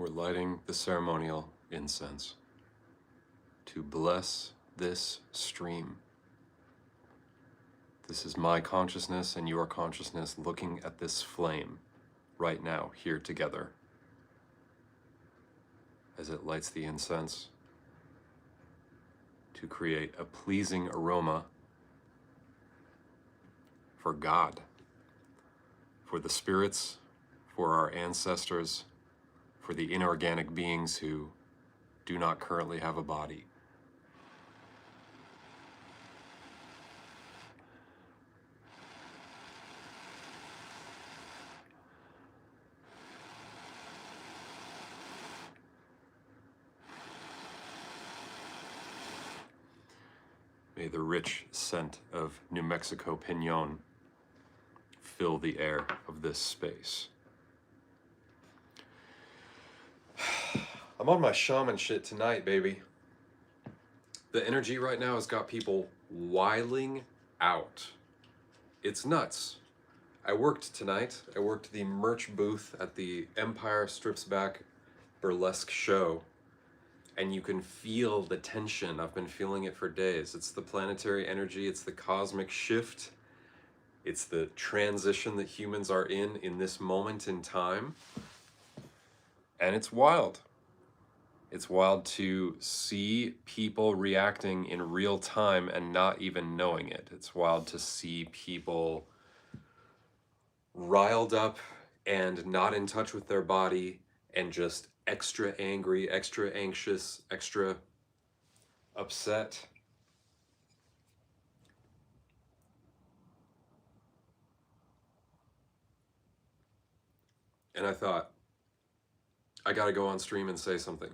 We're lighting the ceremonial incense to bless this stream. This is my consciousness and your consciousness looking at this flame right now, here together, as it lights the incense to create a pleasing aroma for God, for the spirits, for our ancestors, for the inorganic beings who do not currently have a body. May the rich scent of New Mexico piñon fill the air of this space. I'm on my shaman shit tonight, baby. The energy right now has got people wiling out. It's nuts. I worked tonight. I worked the merch booth at the Empire Strips Back burlesque show. And you can feel the tension. I've been feeling it for days. It's the planetary energy. It's the cosmic shift. It's the transition that humans are in this moment in time. And it's wild. It's wild to see people reacting in real time and not even knowing it. It's wild to see people riled up and not in touch with their body and just extra angry, extra anxious, extra upset. And I thought, I gotta go on stream and say something.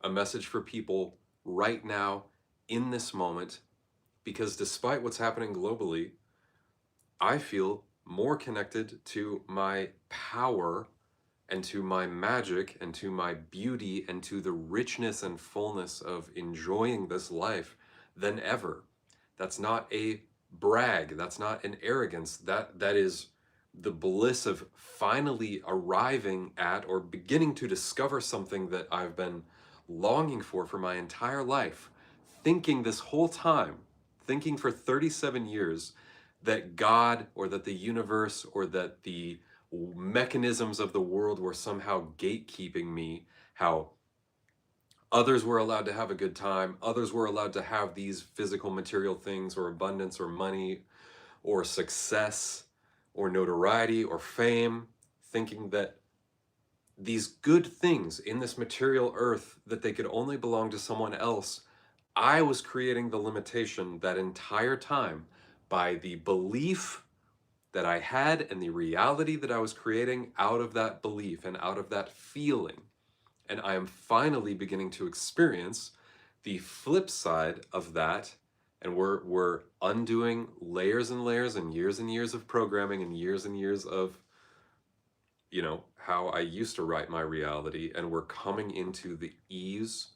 A message for people right now in this moment, because despite what's happening globally, I feel more connected to my power and to my magic and to my beauty and to the richness and fullness of enjoying this life than ever. That's not a brag. That's not an arrogance. That is the bliss of finally arriving at or beginning to discover something that I've been longing for my entire life, thinking this whole time, thinking for 37 years that God or that the universe or that the mechanisms of the world were somehow gatekeeping me, how others were allowed to have a good time, others were allowed to have these physical material things or abundance or money or success or notoriety or fame, thinking that these good things in this material earth, that they could only belong to someone else. I was creating the limitation that entire time by the belief that I had and the reality that I was creating out of that belief and out of that feeling. And I am finally beginning to experience the flip side of that. And we're undoing layers and layers and years of programming and years of, you know, how I used to write my reality. And we're coming into the ease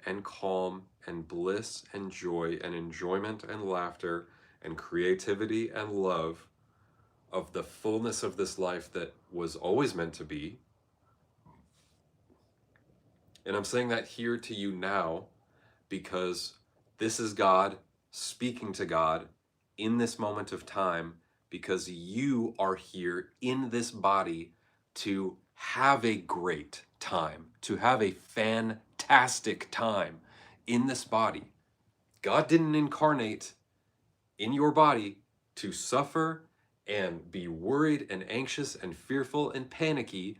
and calm and bliss and joy and enjoyment and laughter and creativity and love of the fullness of this life that was always meant to be. And I'm saying that here to you now because this is God speaking to God in this moment of time, because you are here in this body to have a great time, to have a fantastic time in this body. God didn't incarnate in your body to suffer and be worried and anxious and fearful and panicky,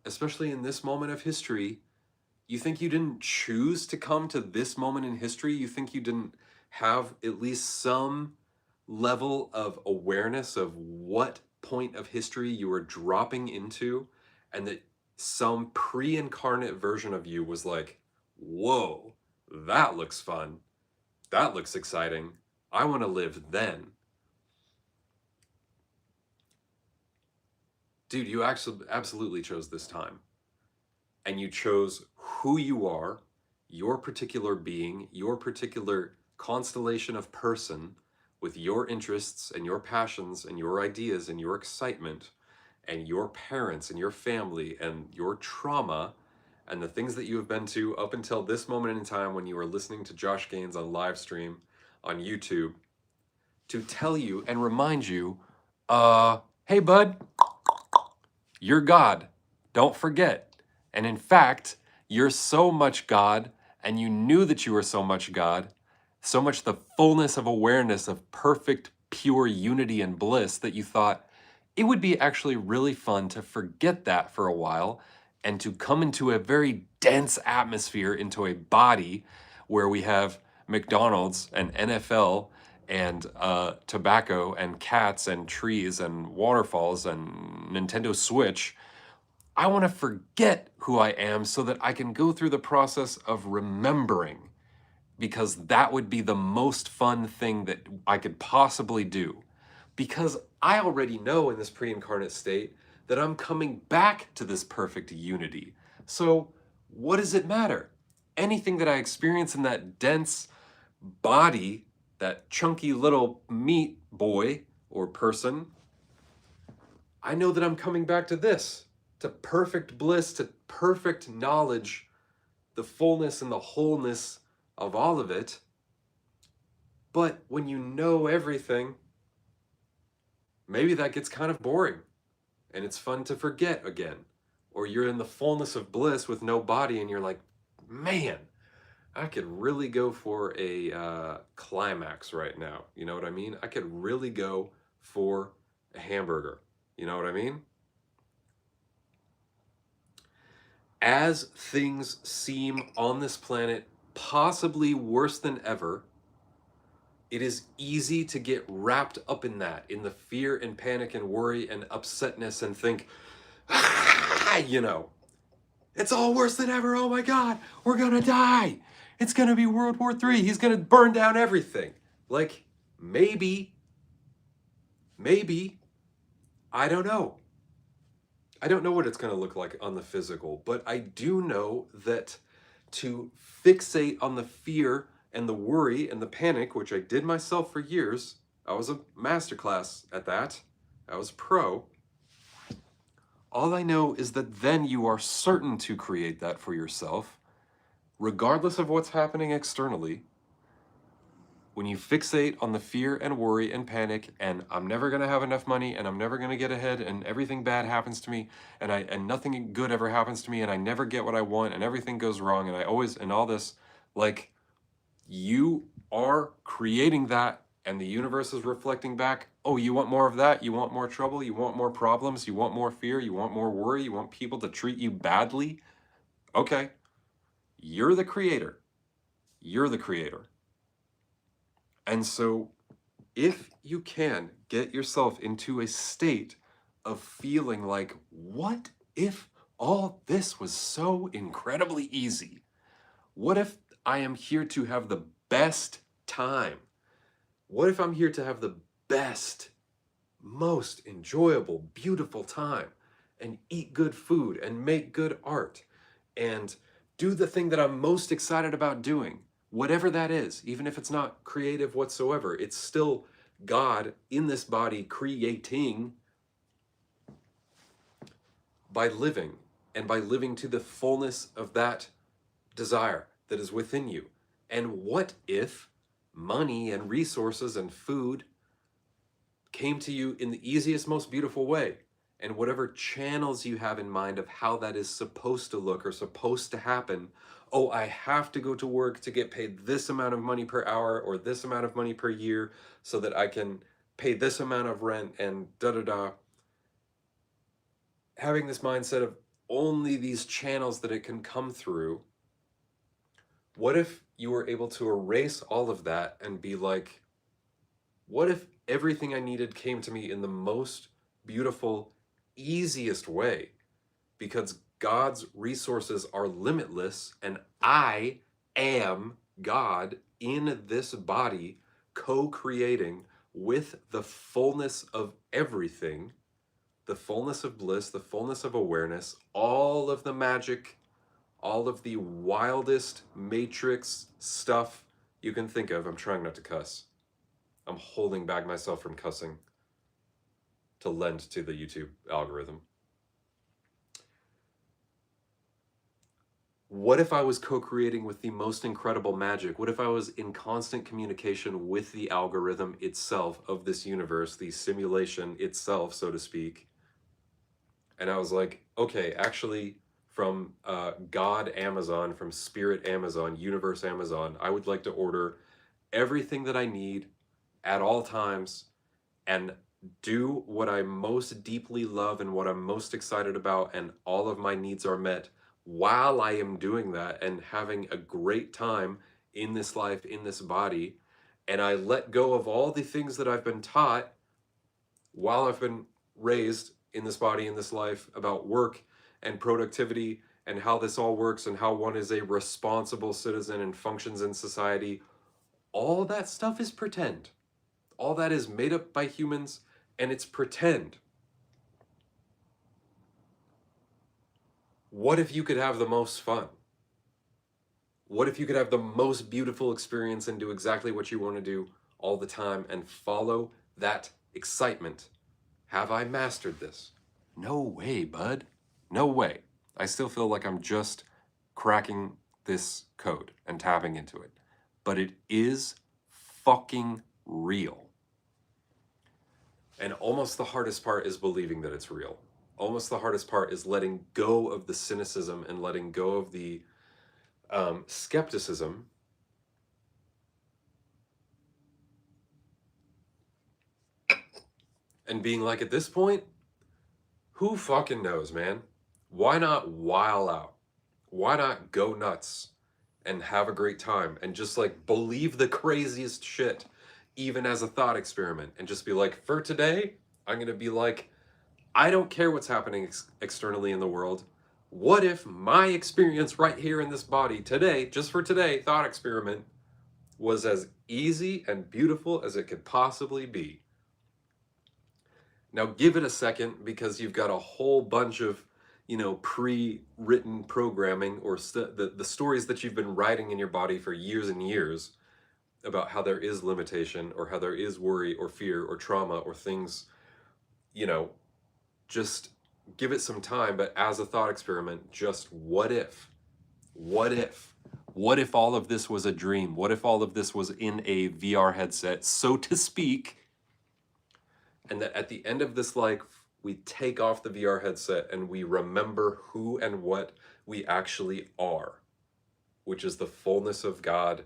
especially in this moment of history. You think you didn't choose to come to this moment in history? You think you didn't have at least some level of awareness of what point of history you were dropping into, and that some pre-incarnate version of you was like, whoa, that looks fun. That looks exciting. I want to live then. Dude, you actually absolutely chose this time. And you chose who you are, your particular being, your particular constellation of person, with your interests and your passions and your ideas and your excitement and your parents and your family and your trauma and the things that you have been to up until this moment in time when you are listening to Josh Gaines on live stream on YouTube, to tell you and remind you, hey bud, you're God. Don't forget. And in fact, you're so much God, and you knew that you were so much God, so much the fullness of awareness of perfect, pure unity and bliss that you thought it would be actually really fun to forget that for a while and to come into a very dense atmosphere, into a body where we have McDonald's and NFL and tobacco and cats and trees and waterfalls and Nintendo Switch. I want to forget who I am so that I can go through the process of remembering, because that would be the most fun thing that I could possibly do. Because I already know in this pre-incarnate state that I'm coming back to this perfect unity. So what does it matter? Anything that I experience in that dense body, that chunky little meat boy or person, I know that I'm coming back to this, to perfect bliss, to perfect knowledge, the fullness and the wholeness of all of it. But when you know everything, maybe that gets kind of boring and it's fun to forget again. Or you're in the fullness of bliss with no body and you're like, man, I could really go for a climax right now. You know what I mean? I could really go for a hamburger. You know what I mean? As things seem on this planet possibly worse than ever, it is easy to get wrapped up in that, in the fear and panic and worry and upsetness, and think, you know, it's all worse than ever. Oh my God, we're gonna die. It's gonna be World War III. He's gonna burn down everything. Like, maybe, I don't know. I don't know what it's gonna look like on the physical, but I do know that to fixate on the fear and the worry and the panic, which I did myself for years, I was a masterclass at that, I was pro. All I know is that then you are certain to create that for yourself, regardless of what's happening externally. When you fixate on the fear and worry and panic, and I'm never gonna have enough money, and I'm never gonna get ahead, and everything bad happens to me, and nothing good ever happens to me, and I never get what I want, and everything goes wrong, and I always, and all this, like, you are creating that, and the universe is reflecting back, oh, you want more of that? You want more trouble? You want more problems? You want more fear? You want more worry? You want people to treat you badly? Okay, you're the creator. You're the creator. And so if you can get yourself into a state of feeling like, what if all this was so incredibly easy? What if I am here to have the best time? What if I'm here to have the best, most enjoyable, beautiful time and eat good food and make good art and do the thing that I'm most excited about doing? Whatever that is, even if it's not creative whatsoever, it's still God in this body creating by living, and by living to the fullness of that desire that is within you. And what if money and resources and food came to you in the easiest, most beautiful way? And whatever channels you have in mind of how that is supposed to look or supposed to happen, oh, I have to go to work to get paid this amount of money per hour or this amount of money per year so that I can pay this amount of rent and da-da-da. Having this mindset of only these channels that it can come through, what if you were able to erase all of that and be like, what if everything I needed came to me in the most beautiful, easiest way? Because God's resources are limitless, and I am God in this body, co-creating with the fullness of everything, the fullness of bliss, the fullness of awareness, all of the magic, all of the wildest matrix stuff you can think of. I'm trying not to cuss. I'm holding back myself from cussing to lend to the YouTube algorithm. What if I was co-creating with the most incredible magic? What if I was in constant communication with the algorithm itself of this universe, the simulation itself, so to speak? And I was like, okay, actually, from God Amazon, from Spirit Amazon, Universe Amazon, I would like to order everything that I need at all times and do what I most deeply love and what I'm most excited about, and all of my needs are met while I am doing that and having a great time in this life, in this body. And I let go of all the things that I've been taught while I've been raised in this body, in this life, about work and productivity and how this all works and how one is a responsible citizen and functions in society. All that stuff is pretend. All that is made up by humans, and it's pretend. What if you could have the most fun? What if you could have the most beautiful experience and do exactly what you want to do all the time and follow that excitement? Have I mastered this? No way, bud. No way. I still feel like I'm just cracking this code and tapping into it. But it is fucking real. And almost the hardest part is believing that it's real. Almost the hardest part is letting go of the cynicism and letting go of the skepticism and being like, at this point, who fucking knows, man? Why not while out? Why not go nuts and have a great time and just like believe the craziest shit, even as a thought experiment, and just be like, for today, I'm gonna be like, I don't care what's happening externally in the world. What if my experience right here in this body today, just for today, thought experiment, was as easy and beautiful as it could possibly be? Now give it a second, because you've got a whole bunch of, pre-written programming or the stories that you've been writing in your body for years and years about how there is limitation or how there is worry or fear or trauma or things, just give it some time. But as a thought experiment, just what if? What if? What if all of this was a dream? What if all of this was in a VR headset, so to speak, and that at the end of this life, we take off the VR headset and we remember who and what we actually are, which is the fullness of God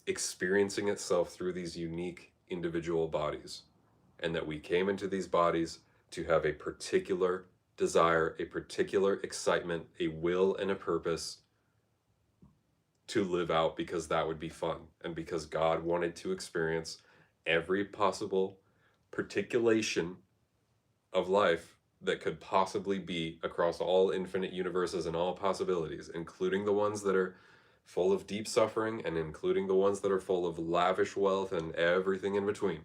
experiencing itself through these unique individual bodies, and that we came into these bodies to have a particular desire, a particular excitement, a will, and a purpose to live out, because that would be fun, and because God wanted to experience every possible particulation of life that could possibly be across all infinite universes and all possibilities, including the ones that are full of deep suffering and including the ones that are full of lavish wealth and everything in between.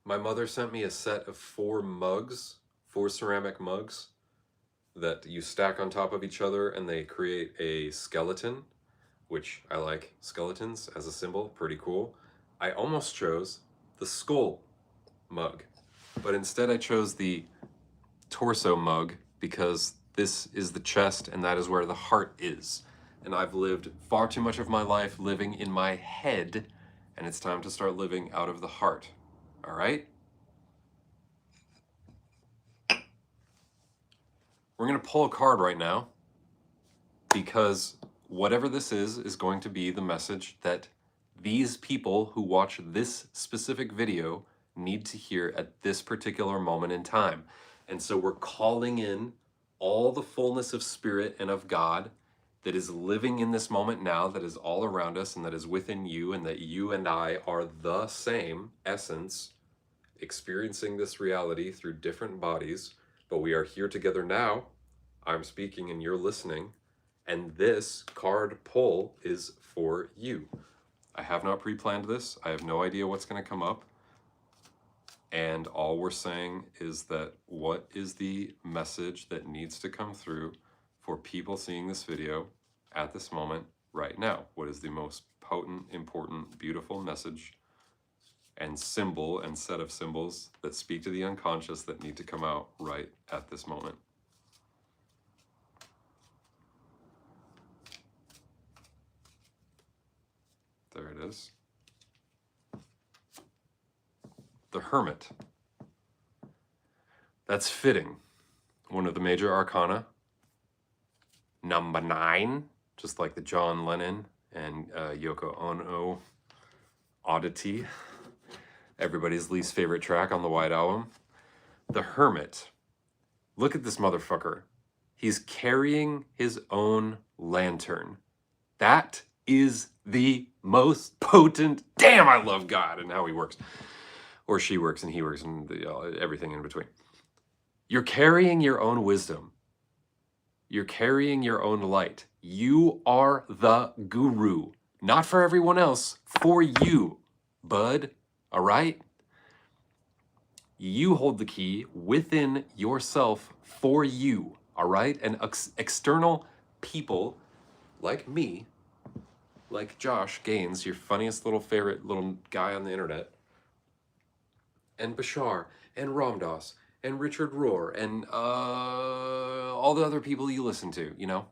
My mother sent me a set of 4 mugs, 4 ceramic mugs that you stack on top of each other, and they create a skeleton, which I like skeletons as a symbol, pretty cool. I almost chose the skull mug, but instead I chose the torso mug because this is the chest and that is where the heart is. And I've lived far too much of my life living in my head, and it's time to start living out of the heart. All right? We're going to pull a card right now, because whatever this is going to be the message that these people who watch this specific video need to hear at this particular moment in time. And so we're calling in all the fullness of spirit and of God that is living in this moment now, that is all around us and that is within you, and that you and I are the same essence experiencing this reality through different bodies, but we are here together now. I'm speaking and you're listening, and this card pull is for you. I have not pre-planned this. I have no idea what's going to come up. And all we're saying is that what is the message that needs to come through for people seeing this video at this moment right now? What is the most potent, important, beautiful message and symbol and set of symbols that speak to the unconscious that need to come out right at this moment. There it is. The Hermit. That's fitting. One of the major arcana. Number 9, just like the John Lennon and Yoko Ono oddity. Everybody's least favorite track on the White Album. The Hermit. Look at this motherfucker. He's carrying his own lantern. That is the most potent. Damn, I love God and how he works. Or she works and he works and everything in between. You're carrying your own wisdom. You're carrying your own light. You are the guru. Not for everyone else, for you, bud. All right? You hold the key within yourself for you. All right? And external people like me, like Josh Gaines, your funniest little favorite little guy on the internet, and Bashar, and Ramdas, and Richard Rohr, and all the other people you listen to, you know?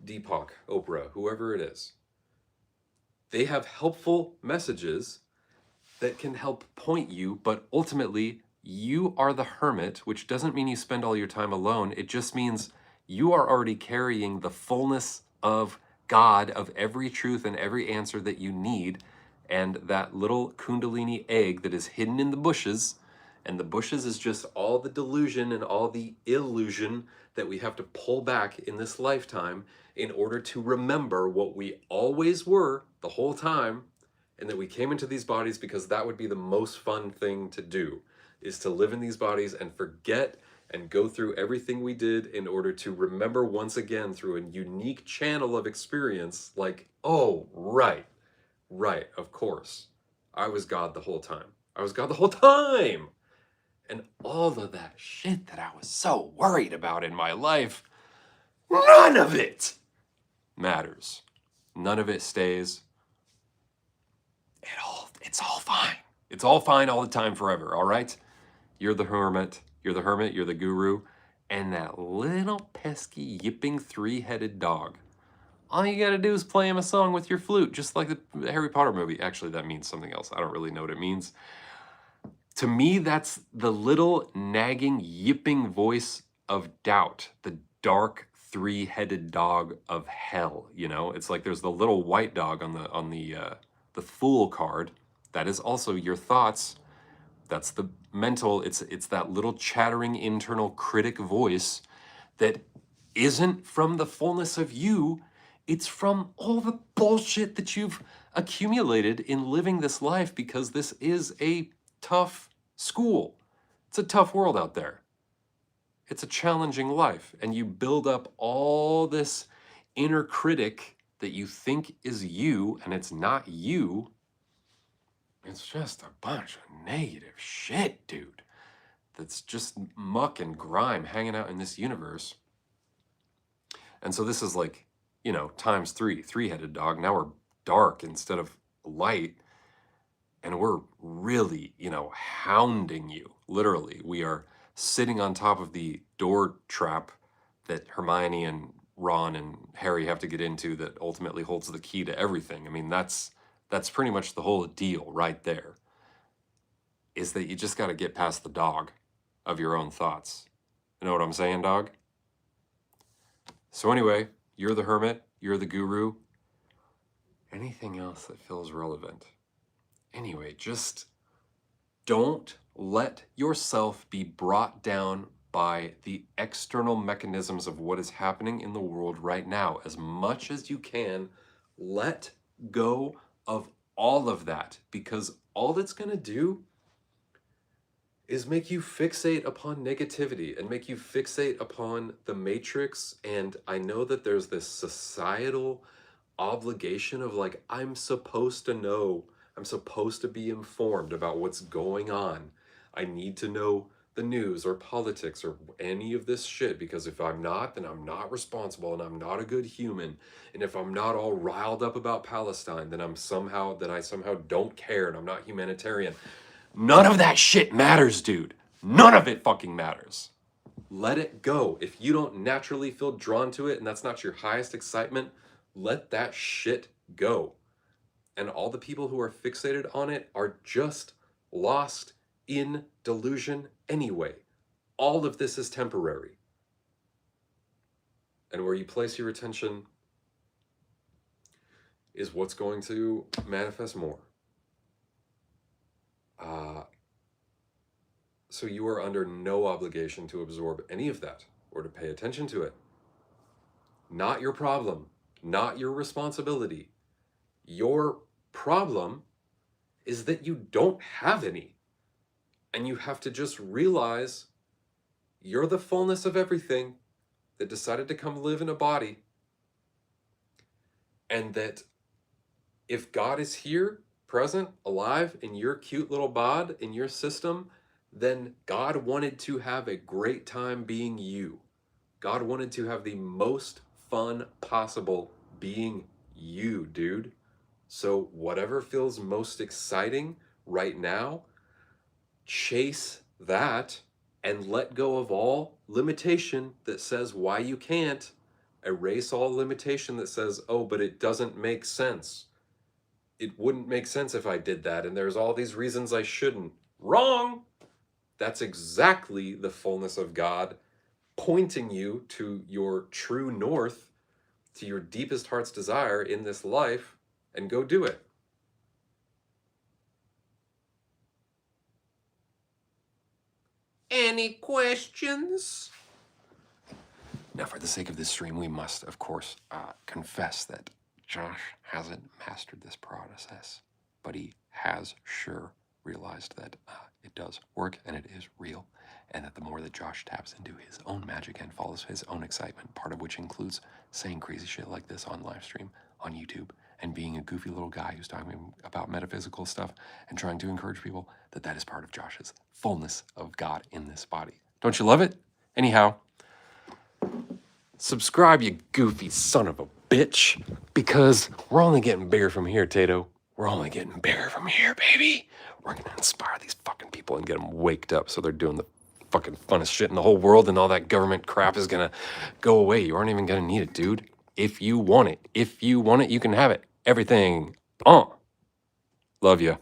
Deepak, Oprah, whoever it is. They have helpful messages that can help point you, but ultimately, you are the hermit, which doesn't mean you spend all your time alone. It just means you are already carrying the fullness of God, of every truth and every answer that you need, and that little kundalini egg that is hidden in the bushes, and the bushes is just all the delusion and all the illusion that we have to pull back in this lifetime in order to remember what we always were the whole time, and that we came into these bodies because that would be the most fun thing to do, is to live in these bodies and forget and go through everything we did in order to remember once again through a unique channel of experience, like, oh, right, of course. I was God the whole time. I was God the whole time! And all of that shit that I was so worried about in my life, none of it matters. None of it stays. It's all fine. It's all fine all the time forever, all right? You're the hermit, you're the guru, and that little pesky yipping 3-headed dog. All you gotta do is play him a song with your flute, just like the Harry Potter movie. Actually, that means something else. I don't really know what it means. To me, that's the little nagging, yipping voice of doubt, the dark 3-headed dog of hell, you know? It's like there's the little white dog on the Fool card. That is also your thoughts. That's the mental, it's that little chattering internal critic voice that isn't from the fullness of you. It's from all the bullshit that you've accumulated in living this life, because this is a tough school. It's a tough world out there. It's a challenging life, and you build up all this inner critic that you think is you, and it's not you. It's just a bunch of negative shit, dude. That's just muck and grime hanging out in this universe. And so this is like, you know, times 3, 3-headed dog. Now we're dark instead of light. And we're really, you know, hounding you. Literally, we are sitting on top of the door trap that Hermione and Ron and Harry have to get into that ultimately holds the key to everything. I mean, that's pretty much the whole deal right there, is that you just got to get past the dog of your own thoughts. You know what I'm saying, dog? So anyway, you're the hermit, you're the guru. Anything else that feels relevant? Anyway, just don't let yourself be brought down by the external mechanisms of what is happening in the world right now. As much as you can, let go of all of that, because all it's going to do is make you fixate upon negativity and make you fixate upon the matrix. And I know that there's this societal obligation of like, I'm supposed to know, I'm supposed to be informed about what's going on. I need to know the news or politics or any of this shit, because if I'm not, then I'm not responsible and I'm not a good human. And if I'm not all riled up about Palestine, then I somehow don't care and I'm not humanitarian. None of that shit matters, dude. None of it fucking matters. Let it go. If you don't naturally feel drawn to it and that's not your highest excitement, let that shit go. And all the people who are fixated on it are just lost in delusion anyway. All of this is temporary. And where you place your attention is what's going to manifest more. So you are under no obligation to absorb any of that or to pay attention to it. Not your problem, not your responsibility. Your problem is that you don't have any. And you have to just realize you're the fullness of everything that decided to come live in a body. And that if God is here, present, alive, in your cute little bod, in your system, then God wanted to have a great time being you. God wanted to have the most fun possible being you, dude. So whatever feels most exciting right now, chase that and let go of all limitation that says why you can't. Erase all limitation that says, oh, but it doesn't make sense. It wouldn't make sense if I did that, and there's all these reasons I shouldn't. Wrong! That's exactly the fullness of God pointing you to your true north, to your deepest heart's desire in this life, and go do it. Any questions? Now, for the sake of this stream, we must, of course, confess that Josh hasn't mastered this process, but he has sure realized that it does work and it is real, and that the more that Josh taps into his own magic and follows his own excitement, part of which includes saying crazy shit like this on live stream, on YouTube, and being a goofy little guy who's talking about metaphysical stuff and trying to encourage people, that is part of Josh's fullness of God in this body. Don't you love it? Anyhow, subscribe, you goofy son of a bitch, because we're only getting bigger from here, Tato. We're only getting bigger from here, baby. We're gonna inspire these fucking people and get them waked up so they're doing the fucking funnest shit in the whole world, and all that government crap is gonna go away. You aren't even gonna need it, dude. If you want it, you can have it. Everything. Love you.